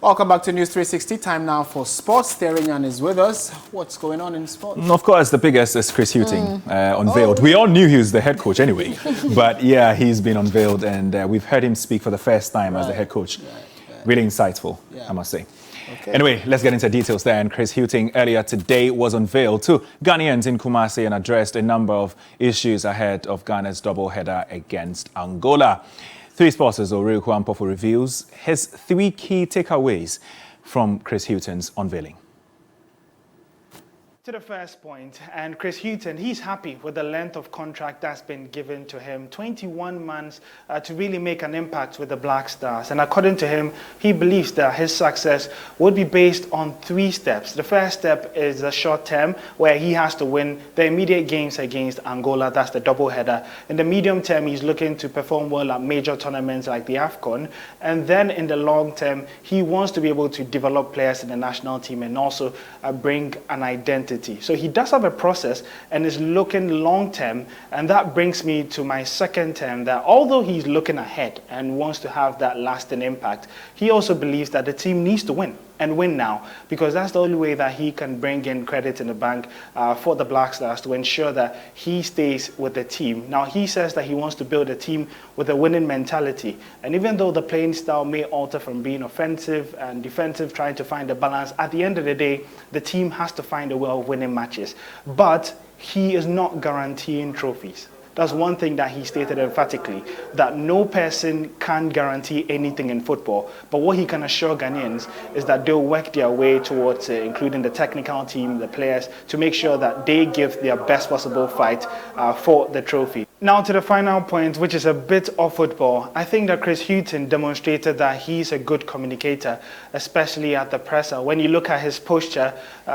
Welcome back to News 360. Time now for sports. Therian is with us. What's going on in sports? Of course, the biggest is Chris Hughton unveiled. We all knew he was the head coach anyway, but yeah, he's been unveiled, and we've heard him speak for the first time as the head coach. Really insightful, I must say. Okay. Anyway, let's get into details there. And Chris Hughton earlier today was unveiled to Ghanaians in Kumasi and addressed a number of issues ahead of Ghana's double-header against Angola. 3 Sports' Oriuku Ampofo reveals his 3 key takeaways from Chris Hughton's unveiling. To the first point, and Chris Hughton, he's happy with the length of contract that's been given to him, 21 months to really make an impact with the Black Stars. And according to him, he believes that his success would be based on 3 steps. The first step is the short term, where he has to win the immediate games against Angola, that's the doubleheader. In the medium term, he's looking to perform well at major tournaments like the AFCON. And then in the long term, he wants to be able to develop players in the national team and also bring an identity. So he does have a process and is looking long term, and that brings me to my second term, that although he's looking ahead and wants to have that lasting impact, he also believes that the team needs to win and win now, because that's the only way that he can bring in credit in the bank for the Black Stars to ensure that he stays with the team. Now, he says that he wants to build a team with a winning mentality, and even though the playing style may alter from being offensive and defensive, trying to find a balance, at the end of the day, the team has to find a way of winning matches. But he is not guaranteeing trophies. That's one thing that he stated emphatically, that no person can guarantee anything in football. But what he can assure Ghanaians is that they'll work their way towards including the technical team, the players, to make sure that they give their best possible fight for the trophy. Now to the final point, which is a bit of football. I think that Chris Hughton demonstrated that he's a good communicator, especially at the presser. When you look at his posture,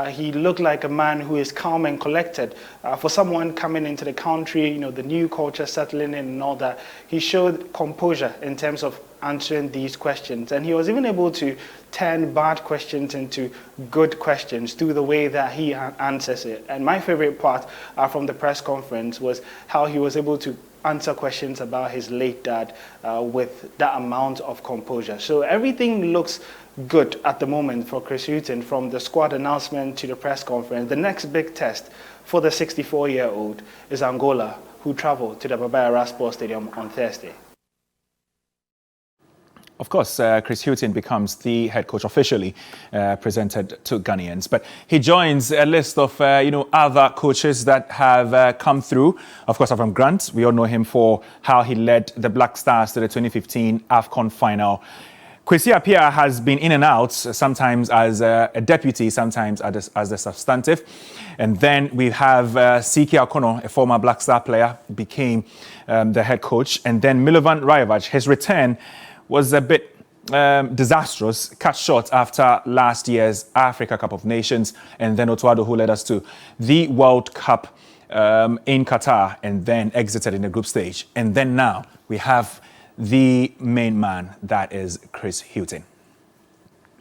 he looked like a man who is calm and collected. For someone coming into the country, you know, the new culture settling in and all that, he showed composure in terms of answering these questions, and he was even able to turn bad questions into good questions through the way that he answers it. And my favorite part from the press conference was how he was able to answer questions about his late dad with that amount of composure. So everything looks good at the moment for Chris Hughton, from the squad announcement to the press conference. The next big test for the 64-year-old is Angola, who travel to the Baba Yara Sports Stadium on Thursday. Of course, Chris Hughton becomes the head coach officially presented to Ghanaians. But he joins a list of, other coaches that have come through. Of course, Avram Grant, we all know him for how he led the Black Stars to the 2015 AFCON final. Kwesi Appiah has been in and out, sometimes as a deputy, sometimes as the substantive. And then we have Siki Akono, a former Black Star player, became the head coach. And then Milovan Rajovac, his return was a bit disastrous, cut short after last year's Africa Cup of Nations, and then Otuado, who led us to the World Cup in Qatar, and then exited in the group stage. And then now we have the main man, that is Chris Hughton.